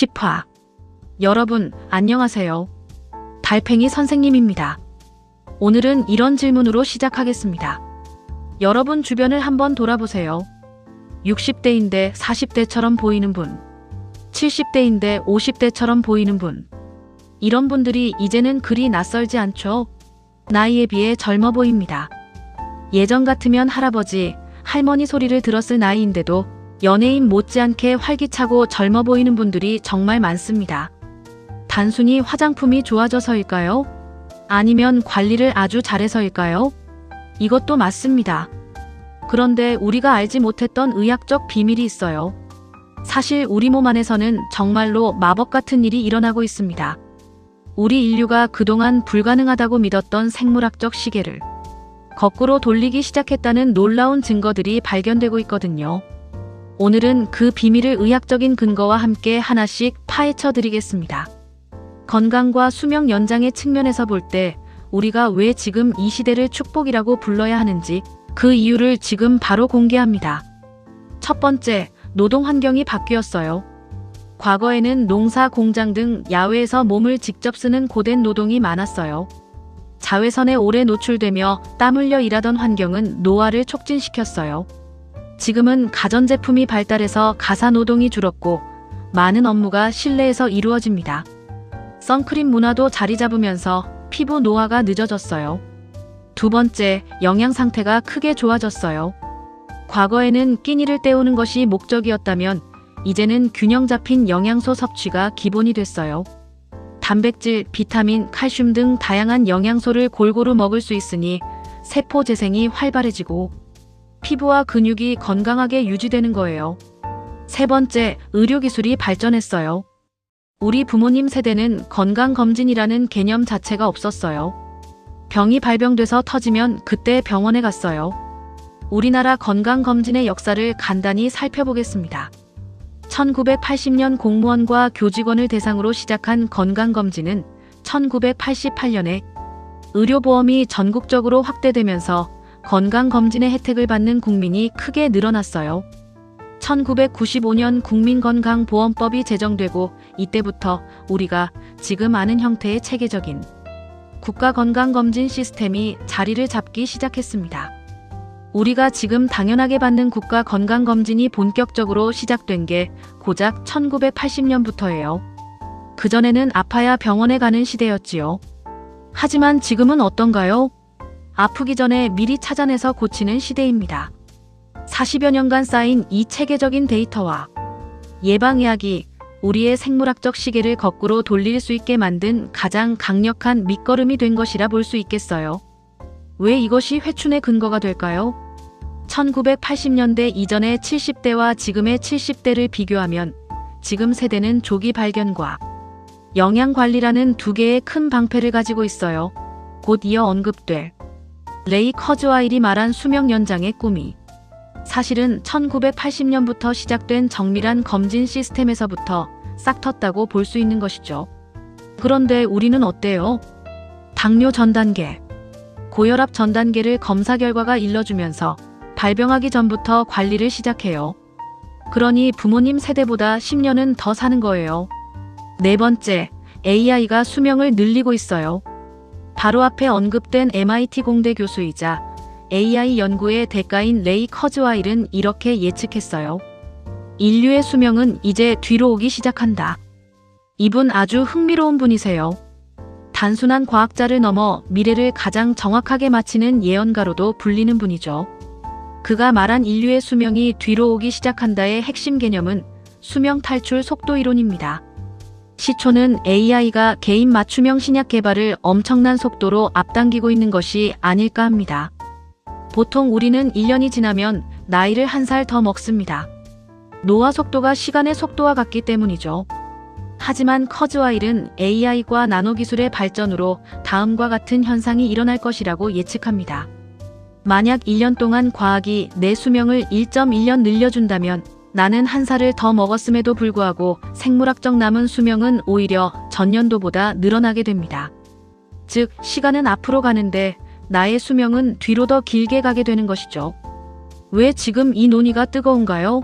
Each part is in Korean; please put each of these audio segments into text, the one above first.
60화. 여러분, 안녕하세요. 달팽이 선생님입니다. 오늘은 이런 질문으로 시작하겠습니다. 여러분 주변을 한번 돌아보세요. 60대인데 40대처럼 보이는 분, 70대인데 50대처럼 보이는 분. 이런 분들이 이제는 그리 낯설지 않죠? 나이에 비해 젊어 보입니다. 예전 같으면 할아버지, 할머니 소리를 들었을 나이인데도 연예인 못지않게 활기차고 젊어 보이는 분들이 정말 많습니다. 단순히 화장품이 좋아져서일까요? 아니면 관리를 아주 잘해서일까요? 이것도 맞습니다. 그런데 우리가 알지 못했던 의학적 비밀이 있어요. 사실 우리 몸 안에서는 정말로 마법 같은 일이 일어나고 있습니다. 우리 인류가 그동안 불가능하다고 믿었던 생물학적 시계를 거꾸로 돌리기 시작했다는 놀라운 증거들이 발견되고 있거든요. 오늘은 그 비밀을 의학적인 근거와 함께 하나씩 파헤쳐 드리겠습니다. 건강과 수명 연장의 측면에서 볼 때 우리가 왜 지금 이 시대를 축복이라고 불러야 하는지 그 이유를 지금 바로 공개합니다. 첫 번째, 노동 환경이 바뀌었어요. 과거에는 농사, 공장 등 야외에서 몸을 직접 쓰는 고된 노동이 많았어요. 자외선에 오래 노출되며 땀 흘려 일하던 환경은 노화를 촉진시켰어요. 지금은 가전제품이 발달해서 가사노동이 줄었고 많은 업무가 실내에서 이루어집니다. 선크림 문화도 자리 잡으면서 피부 노화가 늦어졌어요. 두 번째, 영양 상태가 크게 좋아졌어요. 과거에는 끼니를 때우는 것이 목적이었다면 이제는 균형 잡힌 영양소 섭취가 기본이 됐어요. 단백질, 비타민, 칼슘 등 다양한 영양소를 골고루 먹을 수 있으니 세포 재생이 활발해지고 피부와 근육이 건강하게 유지되는 거예요. 세 번째, 의료기술이 발전했어요. 우리 부모님 세대는 건강검진이라는 개념 자체가 없었어요. 병이 발병돼서 터지면 그때 병원에 갔어요. 우리나라 건강검진의 역사를 간단히 살펴보겠습니다. 1980년 공무원과 교직원을 대상으로 시작한 건강검진은 1988년에 의료보험이 전국적으로 확대되면서 건강검진의 혜택을 받는 국민이 크게 늘어났어요. 1995년 국민건강보험법이 제정되고 이때부터 우리가 지금 아는 형태의 체계적인 국가건강검진 시스템이 자리를 잡기 시작했습니다. 우리가 지금 당연하게 받는 국가건강검진이 본격적으로 시작된 게 고작 1980년부터예요. 그전에는 아파야 병원에 가는 시대였지요. 하지만 지금은 어떤가요? 아프기 전에 미리 찾아내서 고치는 시대입니다. 40여 년간 쌓인 이 체계적인 데이터와 예방의학이 우리의 생물학적 시계를 거꾸로 돌릴 수 있게 만든 가장 강력한 밑거름이 된 것이라 볼 수 있겠어요. 왜 이것이 회춘의 근거가 될까요? 1980년대 이전의 70대와 지금의 70대를 비교하면 지금 세대는 조기 발견과 영양관리라는 두 개의 큰 방패를 가지고 있어요. 곧 이어 언급될 레이 커즈와일이 말한 수명 연장의 꿈이 사실은 1980년부터 시작된 정밀한 검진 시스템에서부터 싹 텄다고 볼 수 있는 것이죠. 그런데 우리는 어때요? 당뇨 전 단계, 고혈압 전 단계를 검사 결과가 일러주면서 발병하기 전부터 관리를 시작해요. 그러니 부모님 세대보다 10년은 더 사는 거예요. 네 번째, AI가 수명을 늘리고 있어요. 바로 앞에 언급된 MIT 공대 교수이자 AI 연구의 대가인 레이 커즈와일은 이렇게 예측했어요. 인류의 수명은 이제 뒤로 오기 시작한다. 이분 아주 흥미로운 분이세요. 단순한 과학자를 넘어 미래를 가장 정확하게 맞히는 예언가로도 불리는 분이죠. 그가 말한 인류의 수명이 뒤로 오기 시작한다의 핵심 개념은 수명 탈출 속도 이론입니다. 시초는 AI가 개인 맞춤형 신약 개발을 엄청난 속도로 앞당기고 있는 것이 아닐까 합니다. 보통 우리는 1년이 지나면 나이를 1살 더 먹습니다. 노화 속도가 시간의 속도와 같기 때문이죠. 하지만 커즈와일은 AI과 나노기술의 발전으로 다음과 같은 현상이 일어날 것이라고 예측합니다. 만약 1년 동안 과학이 내 수명을 1.1년 늘려준다면 나는 1살을 더 먹었음에도 불구하고 생물학적 남은 수명은 오히려 전년도보다 늘어나게 됩니다. 즉, 시간은 앞으로 가는데 나의 수명은 뒤로 더 길게 가게 되는 것이죠. 왜 지금 이 논의가 뜨거운가요?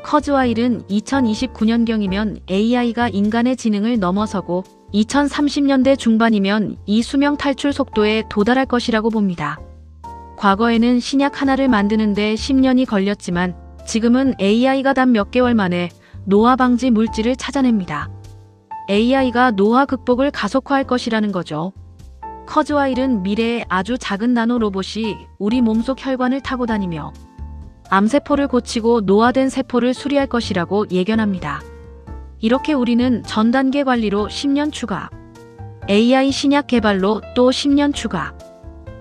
커즈와일은 2029년경이면 AI가 인간의 지능을 넘어서고 2030년대 중반이면 이 수명 탈출 속도에 도달할 것이라고 봅니다. 과거에는 신약 하나를 만드는데 10년이 걸렸지만 지금은 AI가 단 몇 개월 만에 노화 방지 물질을 찾아냅니다. AI가 노화 극복을 가속화할 것이라는 거죠. 커즈와일은 미래에 아주 작은 나노 로봇이 우리 몸속 혈관을 타고 다니며 암세포를 고치고 노화된 세포를 수리할 것이라고 예견합니다. 이렇게 우리는 전 단계 관리로 10년 추가, AI 신약 개발로 또 10년 추가,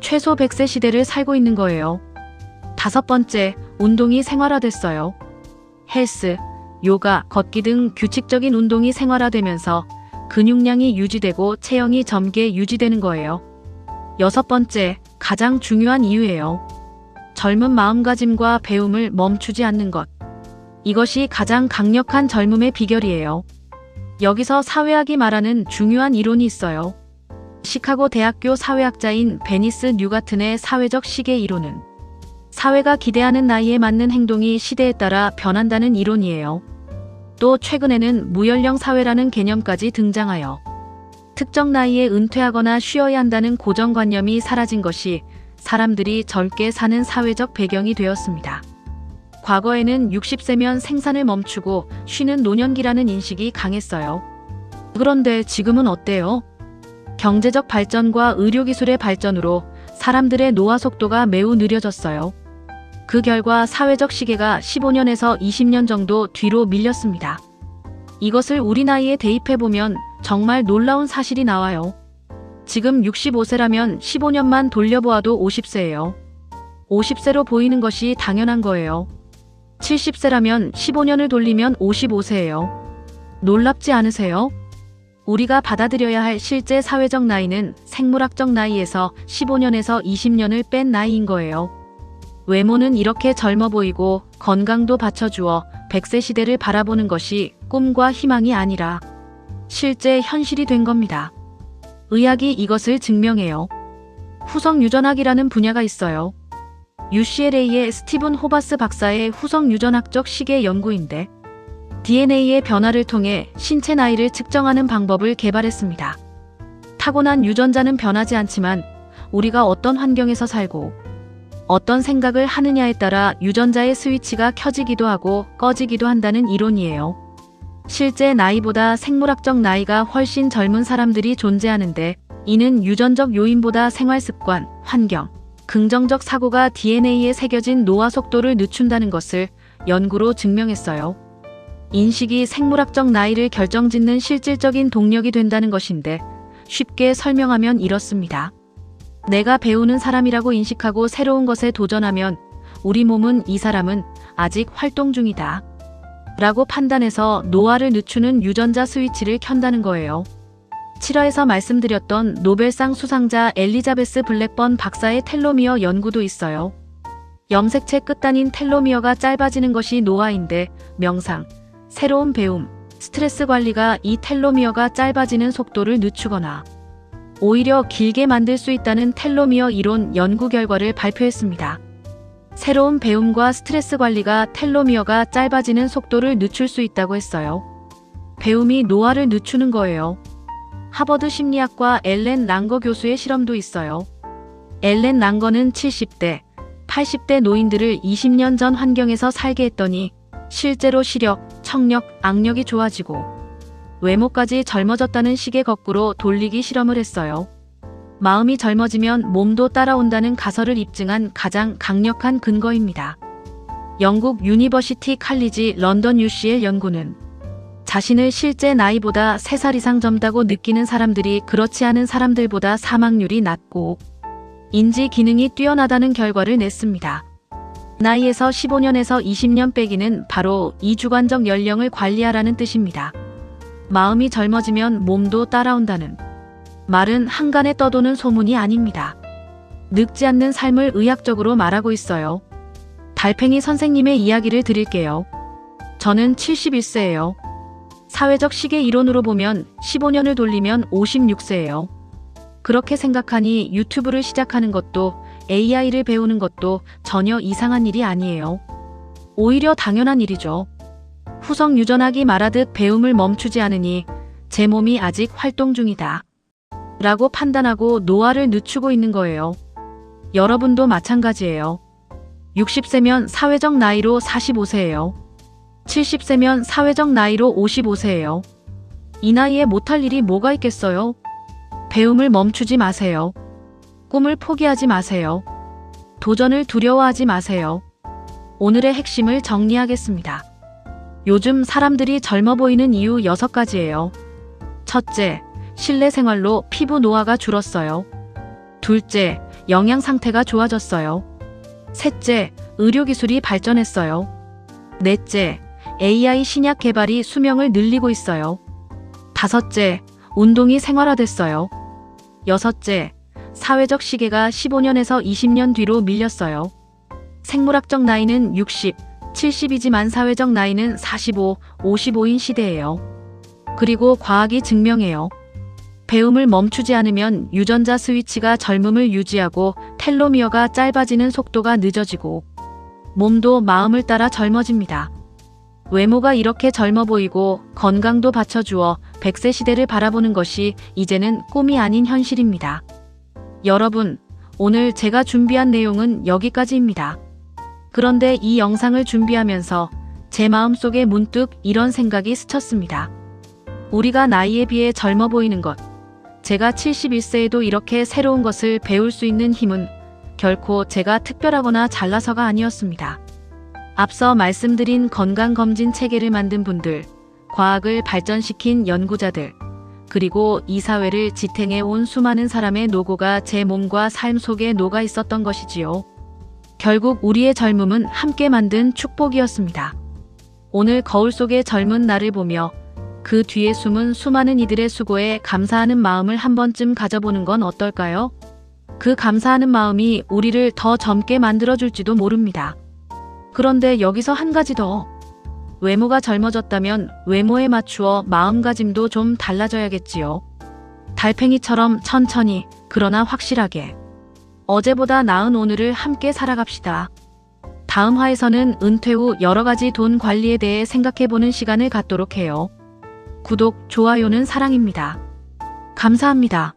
최소 100세 시대를 살고 있는 거예요. 5번째, 운동이 생활화됐어요. 헬스, 요가, 걷기 등 규칙적인 운동이 생활화되면서 근육량이 유지되고 체형이 젊게 유지되는 거예요. 6번째, 가장 중요한 이유예요. 젊은 마음가짐과 배움을 멈추지 않는 것. 이것이 가장 강력한 젊음의 비결이에요. 여기서 사회학이 말하는 중요한 이론이 있어요. 시카고 대학교 사회학자인 베니스 뉴가튼의 사회적 시계 이론은 사회가 기대하는 나이에 맞는 행동이 시대에 따라 변한다는 이론이에요. 또 최근에는 무연령 사회라는 개념까지 등장하여 특정 나이에 은퇴하거나 쉬어야 한다는 고정관념이 사라진 것이 사람들이 젊게 사는 사회적 배경이 되었습니다. 과거에는 60세면 생산을 멈추고 쉬는 노년기라는 인식이 강했어요. 그런데 지금은 어때요? 경제적 발전과 의료기술의 발전으로 사람들의 노화 속도가 매우 느려졌어요. 그 결과 사회적 시계가 15년에서 20년 정도 뒤로 밀렸습니다. 이것을 우리 나이에 대입해보면 정말 놀라운 사실이 나와요. 지금 65세라면 15년만 돌려보아도 50세예요. 50세로 보이는 것이 당연한 거예요. 70세라면 15년을 돌리면 55세예요. 놀랍지 않으세요? 우리가 받아들여야 할 실제 사회적 나이는 생물학적 나이에서 15년에서 20년을 뺀 나이인 거예요. 외모는 이렇게 젊어 보이고 건강도 받쳐주어 100세 시대를 바라보는 것이 꿈과 희망이 아니라 실제 현실이 된 겁니다. 의학이 이것을 증명해요. 후성 유전학이라는 분야가 있어요. UCLA의 스티븐 호바스 박사의 후성 유전학적 시계 연구인데 DNA의 변화를 통해 신체 나이를 측정하는 방법을 개발했습니다. 타고난 유전자는 변하지 않지만 우리가 어떤 환경에서 살고 어떤 생각을 하느냐에 따라 유전자의 스위치가 켜지기도 하고 꺼지기도 한다는 이론이에요. 실제 나이보다 생물학적 나이가 훨씬 젊은 사람들이 존재하는데 이는 유전적 요인보다 생활습관, 환경, 긍정적 사고가 DNA에 새겨진 노화 속도를 늦춘다는 것을 연구로 증명했어요. 인식이 생물학적 나이를 결정짓는 실질적인 동력이 된다는 것인데 쉽게 설명하면 이렇습니다. 내가 배우는 사람이라고 인식하고 새로운 것에 도전하면 우리 몸은 이 사람은 아직 활동 중이다 라고 판단해서 노화를 늦추는 유전자 스위치를 켠다는 거예요. 7화에서 말씀드렸던 노벨상 수상자 엘리자베스 블랙번 박사의 텔로미어 연구도 있어요. 염색체 끝단인 텔로미어가 짧아지는 것이 노화인데 명상, 새로운 배움, 스트레스 관리가 이 텔로미어가 짧아지는 속도를 늦추거나 오히려 길게 만들 수 있다는 텔로미어 이론 연구 결과를 발표했습니다. 새로운 배움과 스트레스 관리가 텔로미어가 짧아지는 속도를 늦출 수 있다고 했어요. 배움이 노화를 늦추는 거예요. 하버드 심리학과 엘렌 랑거 교수의 실험도 있어요. 엘렌 랑거는 70대, 80대 노인들을 20년 전 환경에서 살게 했더니 실제로 시력, 청력, 악력이 좋아지고 외모까지 젊어졌다는 식의 거꾸로 돌리기 실험을 했어요. 마음이 젊어지면 몸도 따라온다는 가설을 입증한 가장 강력한 근거입니다. 영국 유니버시티 칼리지 런던 UCL 연구는 자신을 실제 나이보다 3살 이상 젊다고 느끼는 사람들이 그렇지 않은 사람들보다 사망률이 낮고 인지 기능이 뛰어나다는 결과를 냈습니다. 나이에서 15년에서 20년 빼기는 바로 이 주관적 연령을 관리하라는 뜻입니다. 마음이 젊어지면 몸도 따라온다는 말은 한간에 떠도는 소문이 아닙니다. 늙지 않는 삶을 의학적으로 말하고 있어요. 달팽이 선생님의 이야기를 드릴게요. 저는 71세예요. 사회적 시계 이론으로 보면 15년을 돌리면 56세예요. 그렇게 생각하니 유튜브를 시작하는 것도 AI를 배우는 것도 전혀 이상한 일이 아니에요. 오히려 당연한 일이죠. 후성 유전학이 말하듯 배움을 멈추지 않으니 제 몸이 아직 활동 중이다. 라고 판단하고 노화를 늦추고 있는 거예요. 여러분도 마찬가지예요. 60세면 사회적 나이로 45세예요. 70세면 사회적 나이로 55세예요. 이 나이에 못할 일이 뭐가 있겠어요? 배움을 멈추지 마세요. 꿈을 포기하지 마세요. 도전을 두려워하지 마세요. 오늘의 핵심을 정리하겠습니다. 요즘 사람들이 젊어 보이는 이유 6가지예요. 첫째, 실내 생활로 피부 노화가 줄었어요. 둘째, 영양 상태가 좋아졌어요. 셋째, 의료기술이 발전했어요. 넷째, AI 신약 개발이 수명을 늘리고 있어요. 다섯째, 운동이 생활화됐어요. 여섯째, 사회적 시계가 15년에서 20년 뒤로 밀렸어요. 생물학적 나이는 60, 70이지만 사회적 나이는 45, 55인 시대예요. 그리고 과학이 증명해요. 배움을 멈추지 않으면 유전자 스위치가 젊음을 유지하고 텔로미어가 짧아지는 속도가 늦어지고 몸도 마음을 따라 젊어집니다. 외모가 이렇게 젊어 보이고 건강도 받쳐주어 100세 시대를 바라보는 것이 이제는 꿈이 아닌 현실입니다. 여러분, 오늘 제가 준비한 내용은 여기까지입니다. 그런데 이 영상을 준비하면서 제 마음속에 문득 이런 생각이 스쳤습니다. 우리가 나이에 비해 젊어 보이는 것, 제가 71세에도 이렇게 새로운 것을 배울 수 있는 힘은 결코 제가 특별하거나 잘나서가 아니었습니다. 앞서 말씀드린 건강검진 체계를 만든 분들, 과학을 발전시킨 연구자들, 그리고 이 사회를 지탱해 온 수많은 사람의 노고가 제 몸과 삶 속에 녹아 있었던 것이지요. 결국 우리의 젊음은 함께 만든 축복이었습니다. 오늘 거울 속의 젊은 나를 보며 그 뒤에 숨은 수많은 이들의 수고에 감사하는 마음을 한 번쯤 가져보는 건 어떨까요? 그 감사하는 마음이 우리를 더 젊게 만들어줄지도 모릅니다. 그런데 여기서 한 가지 더. 외모가 젊어졌다면 외모에 맞추어 마음가짐도 좀 달라져야겠지요. 달팽이처럼 천천히, 그러나 확실하게. 어제보다 나은 오늘을 함께 살아갑시다. 다음 화에서는 은퇴 후 여러 가지 돈 관리에 대해 생각해보는 시간을 갖도록 해요. 구독, 좋아요는 사랑입니다. 감사합니다.